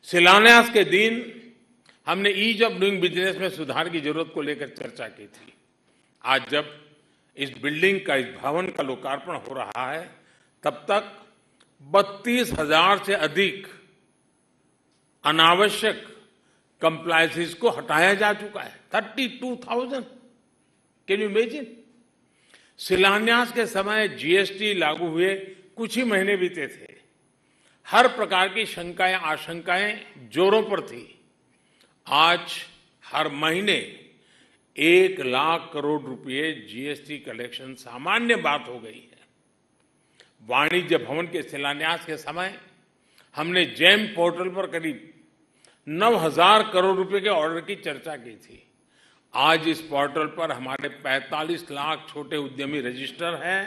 शिलान्यास के दिन हमने ईज ऑफ डूइंग बिजनेस में सुधार की जरूरत को लेकर चर्चा की थी। आज जब इस बिल्डिंग का, इस भवन का लोकार्पण हो रहा है, तब तक 32,000 से अधिक अनावश्यक कंप्लायंसेस को हटाया जा चुका है। 32,000, कैन यू इमेजिन? शिलान्यास के समय जीएसटी लागू हुए कुछ ही महीने बीते थे। हर प्रकार की शंकाएं, आशंकाएं जोरों पर थी। आज हर महीने 1 लाख करोड़ रुपए जीएसटी कलेक्शन सामान्य बात हो गई है। वाणिज्य भवन के शिलान्यास के समय हमने जेम पोर्टल पर करीब 9,000 करोड़ रुपए के ऑर्डर की चर्चा की थी। आज इस पोर्टल पर हमारे 45 लाख छोटे उद्यमी रजिस्टर हैं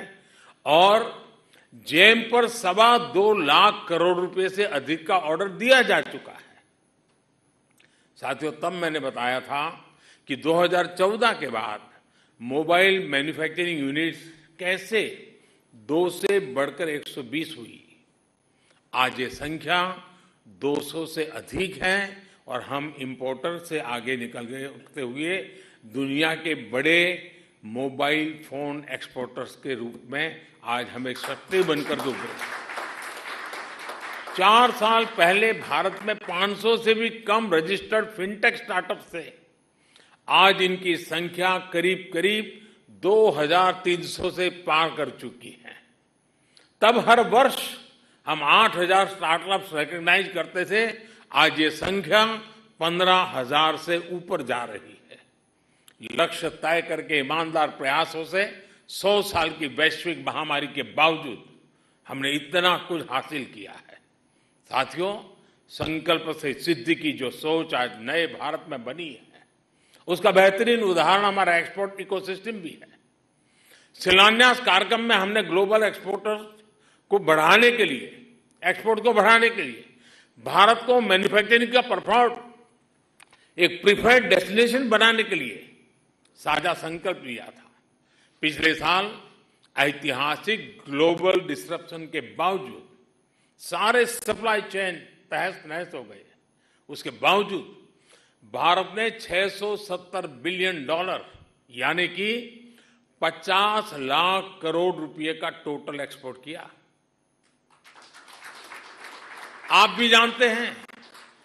और जेम पर 2.25 लाख करोड़ रुपए से अधिक का ऑर्डर दिया जा चुका है। साथियों, तब मैंने बताया था कि 2014 के बाद मोबाइल मैन्युफैक्चरिंग यूनिट्स कैसे 2 से बढ़कर 120 हुई। आज ये संख्या 200 से अधिक है और हम इंपोर्टर से आगे निकलते हुए दुनिया के बड़े मोबाइल फोन एक्सपोर्टर्स के रूप में आज हम एक शक्ति बनकर उभरे। 4 साल पहले भारत में 500 से भी कम रजिस्टर्ड फिनटेक स्टार्टअप थे। आज इनकी संख्या करीब करीब 2,300 से पार कर चुकी है। तब हर वर्ष हम 8,000 स्टार्टअप्स रिकॉग्नाइज करते थे। आज ये संख्या 15,000 से ऊपर जा रही है। लक्ष्य तय करके ईमानदार प्रयासों से 100 साल की वैश्विक महामारी के बावजूद हमने इतना कुछ हासिल किया है। साथियों, संकल्प से सिद्धि की जो सोच आज नए भारत में बनी है, उसका बेहतरीन उदाहरण हमारा एक्सपोर्ट इकोसिस्टम भी है। शिलान्यास कार्यक्रम में हमने ग्लोबल एक्सपोर्टर्स को बढ़ाने के लिए, एक्सपोर्ट को बढ़ाने के लिए भारत को मैन्युफैक्चरिंग का प्रीफर्ड डेस्टिनेशन बनाने के लिए साझा संकल्प लिया था। पिछले साल ऐतिहासिक ग्लोबल डिसरप्शन के बावजूद सारे सप्लाई चेन तहस नहस हो गए। उसके बावजूद भारत ने $670 बिलियन यानी कि 50 लाख करोड़ रुपए का टोटल एक्सपोर्ट किया। आप भी जानते हैं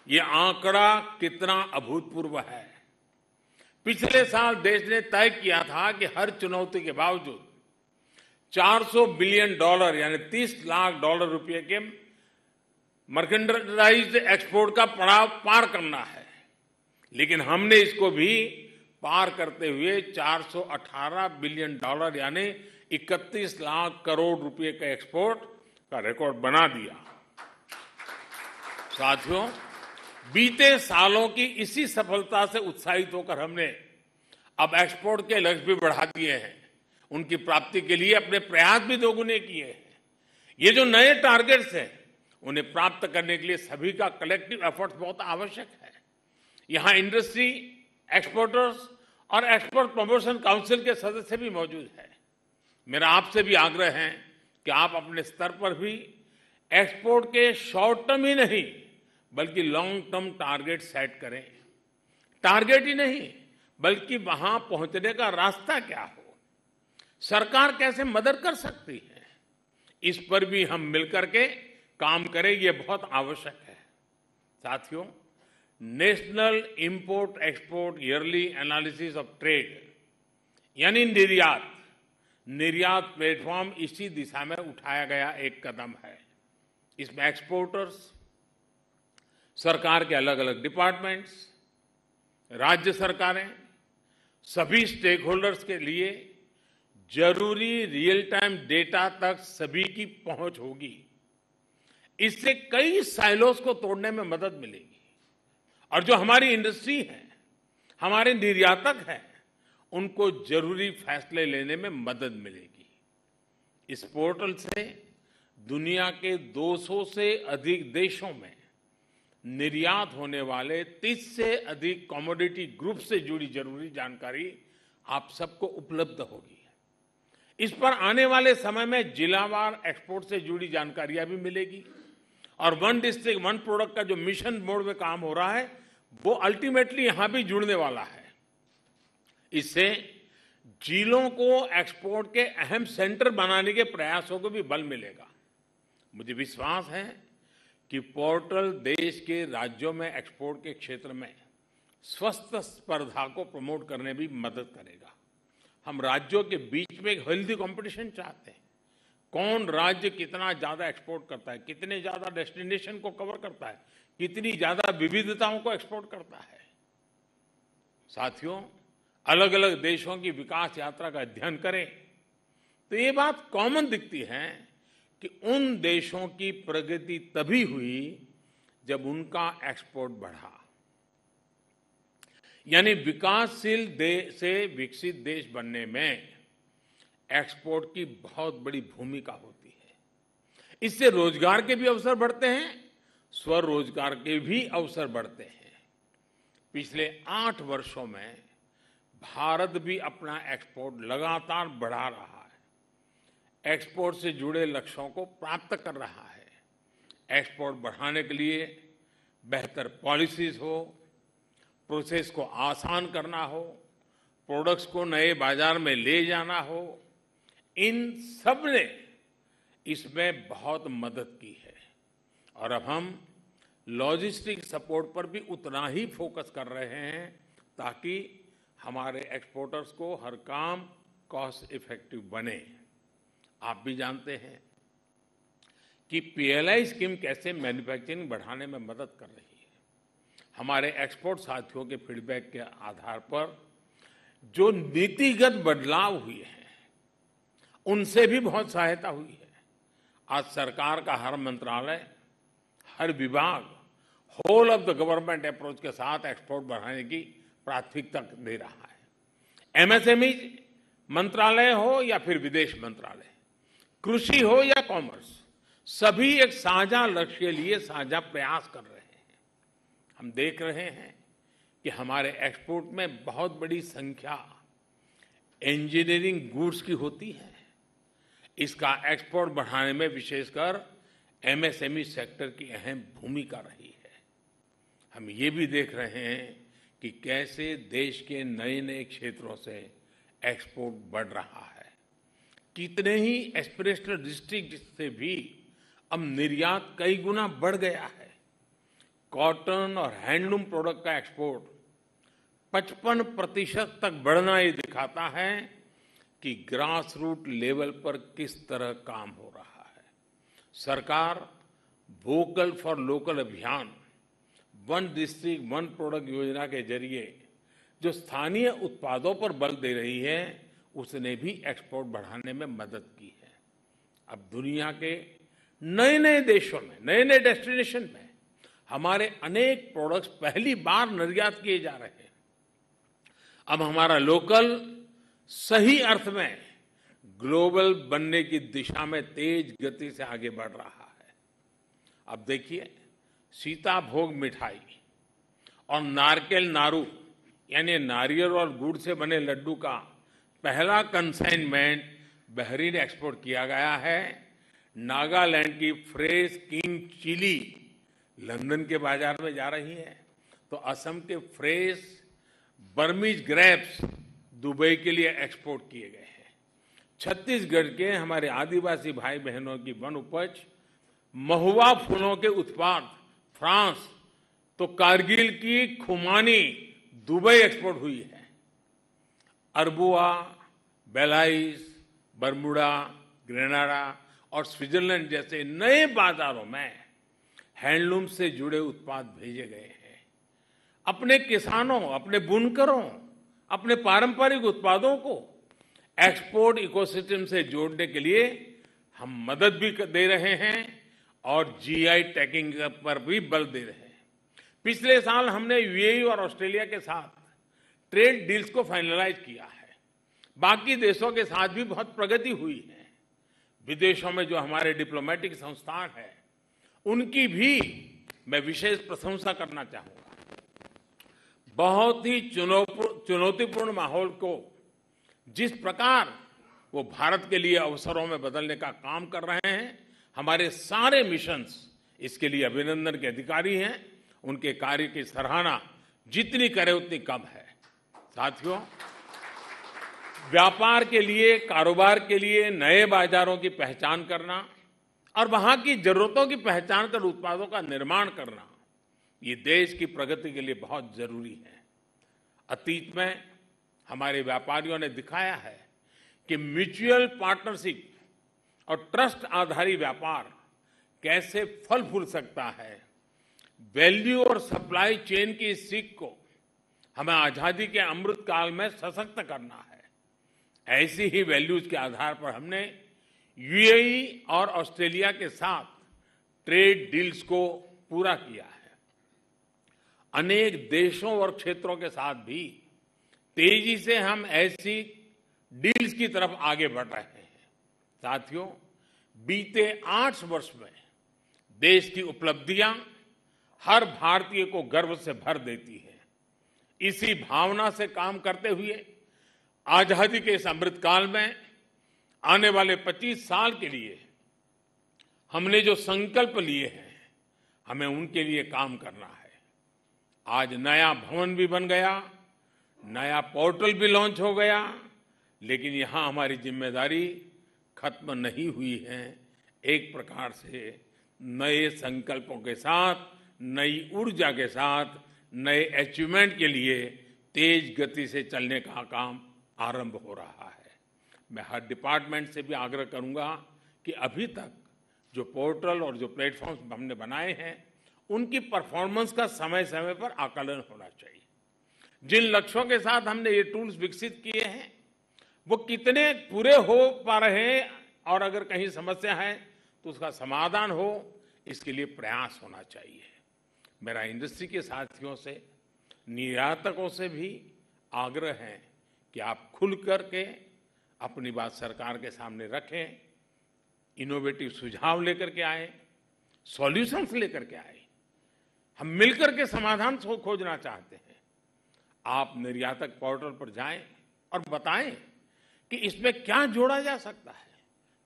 ये आंकड़ा कितना अभूतपूर्व है। पिछले साल देश ने तय किया था कि हर चुनौती के बावजूद $400 बिलियन यानी $30 लाख रुपए के मर्केंडाइज्ड एक्सपोर्ट का पड़ाव पार करना है। लेकिन हमने इसको भी पार करते हुए $418 बिलियन यानी 31 लाख करोड़ रुपए के एक्सपोर्ट का रिकॉर्ड बना दिया। साथियों, बीते सालों की इसी सफलता से उत्साहित होकर हमने अब एक्सपोर्ट के लक्ष्य भी बढ़ा दिए हैं। उनकी प्राप्ति के लिए अपने प्रयास भी दोगुने किए हैं। ये जो नए टारगेट्स हैं, उन्हें प्राप्त करने के लिए सभी का कलेक्टिव एफर्ट बहुत आवश्यक है। यहां इंडस्ट्री, एक्सपोर्टर्स और एक्सपोर्ट प्रमोशन काउंसिल के सदस्य भी मौजूद हैं। मेरा आपसे भी आग्रह है कि आप अपने स्तर पर भी एक्सपोर्ट के शॉर्ट टर्म ही नहीं बल्कि लॉन्ग टर्म टारगेट सेट करें। टारगेट ही नहीं बल्कि वहां पहुंचने का रास्ता क्या हो, सरकार कैसे मदद कर सकती है, इस पर भी हम मिलकर के काम करें, ये बहुत आवश्यक है। साथियों, national import export yearly analysis of trade यानी निर्यात प्लेटफॉर्म इसी दिशा में उठाया गया एक कदम है। इसमें एक्सपोर्टर्स, सरकार के अलग अलग डिपार्टमेंट्स, राज्य सरकारें, सभी स्टेक होल्डर्स के लिए जरूरी रियल टाइम डेटा तक सभी की पहुंच होगी। इससे कई साइलोस को तोड़ने में मदद मिलेगी और जो हमारी इंडस्ट्री है, हमारे निर्यातक हैं, उनको जरूरी फैसले लेने में मदद मिलेगी। इस पोर्टल से दुनिया के 200 से अधिक देशों में निर्यात होने वाले 30 से अधिक कमोडिटी ग्रुप से जुड़ी जरूरी जानकारी आप सबको उपलब्ध होगी। इस पर आने वाले समय में जिलावार एक्सपोर्ट से जुड़ी जानकारियां भी मिलेगी और वन डिस्ट्रिक्ट वन प्रोडक्ट का जो मिशन मोड में काम हो रहा है वो अल्टीमेटली यहां भी जुड़ने वाला है। इससे जिलों को एक्सपोर्ट के अहम सेंटर बनाने के प्रयासों को भी बल मिलेगा। मुझे विश्वास है कि पोर्टल देश के राज्यों में एक्सपोर्ट के क्षेत्र में स्वस्थ स्पर्धा को प्रमोट करने में भी मदद करेगा। हम राज्यों के बीच में एक हेल्दी कंपटीशन चाहते हैं। कौन राज्य कितना ज्यादा एक्सपोर्ट करता है, कितने ज्यादा डेस्टिनेशन को कवर करता है, कितनी ज्यादा विविधताओं को एक्सपोर्ट करता है। साथियों, अलग अलग देशों की विकास यात्रा का अध्ययन करें तो ये बात कॉमन दिखती है कि उन देशों की प्रगति तभी हुई जब उनका एक्सपोर्ट बढ़ा। यानी विकासशील देश से विकसित देश बनने में एक्सपोर्ट की बहुत बड़ी भूमिका होती है। इससे रोजगार के भी अवसर बढ़ते हैं, स्वरोजगार के भी अवसर बढ़ते हैं। पिछले 8 वर्षों में भारत भी अपना एक्सपोर्ट लगातार बढ़ा रहा है, एक्सपोर्ट से जुड़े लक्ष्यों को प्राप्त कर रहा है। एक्सपोर्ट बढ़ाने के लिए बेहतर पॉलिसीज हो, प्रोसेस को आसान करना हो, प्रोडक्ट्स को नए बाजार में ले जाना हो, इन सब ने इसमें बहुत मदद की है। और अब हम लॉजिस्टिक सपोर्ट पर भी उतना ही फोकस कर रहे हैं ताकि हमारे एक्सपोर्टर्स को हर काम कॉस्ट इफेक्टिव बने। आप भी जानते हैं कि पीएलआई स्कीम कैसे मैन्युफैक्चरिंग बढ़ाने में मदद कर रही है। हमारे एक्सपोर्ट साथियों के फीडबैक के आधार पर जो नीतिगत बदलाव हुए हैं उनसे भी बहुत सहायता हुई है। आज सरकार का हर मंत्रालय, हर विभाग whole of the government approach के साथ एक्सपोर्ट बढ़ाने की प्राथमिकता दे रहा है। एमएसएमई मंत्रालय हो या फिर विदेश मंत्रालय, कृषि हो या कॉमर्स, सभी एक साझा लक्ष्य के लिए साझा प्रयास कर रहे हैं। हम देख रहे हैं कि हमारे एक्सपोर्ट में बहुत बड़ी संख्या इंजीनियरिंग गुड्स की होती है। इसका एक्सपोर्ट बढ़ाने में विशेषकर एमएसएमई सेक्टर की अहम भूमिका रही है। हम ये भी देख रहे हैं कि कैसे देश के नए नए क्षेत्रों से एक्सपोर्ट बढ़ रहा है। कितने ही एस्पिरेशनल डिस्ट्रिक्ट से भी अब निर्यात कई गुना बढ़ गया है। कॉटन और हैंडलूम प्रोडक्ट का एक्सपोर्ट 55% तक बढ़ना ये दिखाता है कि ग्रास रूट लेवल पर किस तरह काम हो रहा है। सरकार वोकल फॉर लोकल अभियान, वन डिस्ट्रिक्ट वन प्रोडक्ट योजना के जरिए जो स्थानीय उत्पादों पर बल दे रही है, उसने भी एक्सपोर्ट बढ़ाने में मदद की है। अब दुनिया के नए नए देशों में, नए नए डेस्टिनेशन में हमारे अनेक प्रोडक्ट्स पहली बार निर्यात किए जा रहे हैं। अब हमारा लोकल सही अर्थ में ग्लोबल बनने की दिशा में तेज गति से आगे बढ़ रहा है। अब देखिए, सीताभोग मिठाई और नारकेल नारू यानी नारियल और गुड़ से बने लड्डू का पहला कंसाइनमेंट बहरीन एक्सपोर्ट किया गया है। नागालैंड की फ्रेश किंग चिली लंदन के बाजार में जा रही है, तो असम के फ्रेश बर्मीज ग्रेप्स दुबई के लिए एक्सपोर्ट किए गए हैं। छत्तीसगढ़ के हमारे आदिवासी भाई बहनों की वन उपज, महुआ फूलों के उत्पाद फ्रांस, तो कारगिल की खुमानी दुबई एक्सपोर्ट हुई है। अरबुआ, बेलाइस, बरमुडा, ग्रेनाडा और स्विट्जरलैंड जैसे नए बाजारों में हैंडलूम से जुड़े उत्पाद भेजे गए हैं। अपने किसानों, अपने बुनकरों, अपने पारंपरिक उत्पादों को एक्सपोर्ट इकोसिस्टम से जोड़ने के लिए हम मदद भी दे रहे हैं और जीआई टैगिंग पर भी बल दे रहे हैं। पिछले साल हमने यूएई और ऑस्ट्रेलिया के साथ ट्रेड डील्स को फाइनलाइज किया है। बाकी देशों के साथ भी बहुत प्रगति हुई है। विदेशों में जो हमारे डिप्लोमेटिक संस्थान है, उनकी भी मैं विशेष प्रशंसा करना चाहूंगा। बहुत ही चुनौतीपूर्ण माहौल को जिस प्रकार वो भारत के लिए अवसरों में बदलने का काम कर रहे हैं, हमारे सारे मिशंस इसके लिए अभिनंदन के अधिकारी हैं। उनके कार्य की सराहना जितनी करें उतनी कम है। साथियों, व्यापार के लिए, कारोबार के लिए नए बाजारों की पहचान करना और वहां की जरूरतों की पहचान कर उत्पादों का निर्माण करना, ये देश की प्रगति के लिए बहुत जरूरी है। अतीत में हमारे व्यापारियों ने दिखाया है कि म्यूचुअल पार्टनरशिप और ट्रस्ट आधारित व्यापार कैसे फल फूल सकता है। वैल्यू और सप्लाई चेन की इस सीख को हमें आजादी के अमृत काल में सशक्त करना है। ऐसी ही वैल्यूज के आधार पर हमने यूएई और ऑस्ट्रेलिया के साथ ट्रेड डील्स को पूरा किया है। अनेक देशों और क्षेत्रों के साथ भी तेजी से हम ऐसी डील्स की तरफ आगे बढ़ रहे हैं। साथियों, बीते 8 वर्ष में देश की उपलब्धियां हर भारतीय को गर्व से भर देती है। इसी भावना से काम करते हुए आजादी के इस अमृतकाल में आने वाले 25 साल के लिए हमने जो संकल्प लिए हैं, हमें उनके लिए काम करना है। आज नया भवन भी बन गया, नया पोर्टल भी लॉन्च हो गया, लेकिन यहां हमारी जिम्मेदारी खत्म नहीं हुई है। एक प्रकार से नए संकल्पों के साथ, नई ऊर्जा के साथ, नए अचीवमेंट के लिए तेज गति से चलने का काम आरंभ हो रहा है। मैं हर डिपार्टमेंट से भी आग्रह करूंगा कि अभी तक जो पोर्टल और जो प्लेटफॉर्म्स हमने बनाए हैं, उनकी परफॉर्मेंस का समय समय पर आकलन होना चाहिए। जिन लक्ष्यों के साथ हमने ये टूल्स विकसित किए हैं, वो कितने पूरे हो पा रहे हैं और अगर कहीं समस्या है तो उसका समाधान हो, इसके लिए प्रयास होना चाहिए। मेरा इंडस्ट्री के साथियों से, निर्यातकों से भी आग्रह है कि आप खुल करके अपनी बात सरकार के सामने रखें, इनोवेटिव सुझाव लेकर के आए, सॉल्यूशंस लेकर के आए। हम मिलकर के समाधान खोजना चाहते हैं। आप निर्यातक पोर्टल पर जाएं और बताएं कि इसमें क्या जोड़ा जा सकता है,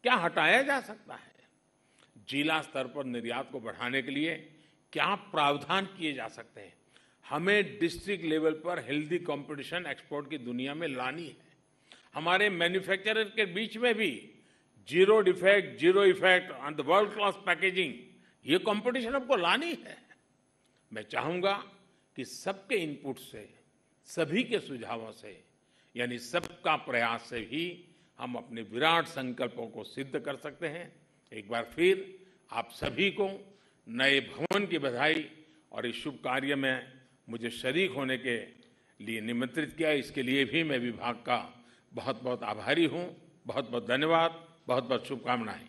क्या हटाया जा सकता है। जिला स्तर पर निर्यात को बढ़ाने के लिए क्या प्रावधान किए जा सकते हैं। हमें डिस्ट्रिक्ट लेवल पर हेल्दी कंपटीशन एक्सपोर्ट की दुनिया में लानी है। हमारे मैन्युफैक्चरर के बीच में भी zero defect, zero effect on the world class packaging, ये कंपटीशन हमको लानी है। मैं चाहूंगा कि सबके इनपुट से, सभी के सुझावों से, यानी सबका प्रयास से ही हम अपने विराट संकल्पों को सिद्ध कर सकते हैं। एक बार फिर आप सभी को नए भवन की बधाई और इस शुभ कार्य में मुझे शरीक होने के लिए निमंत्रित किया। इसके लिए भी मैं विभाग का बहुत बहुत आभारी हूं। बहुत बहुत धन्यवाद, बहुत बहुत शुभकामनाएं।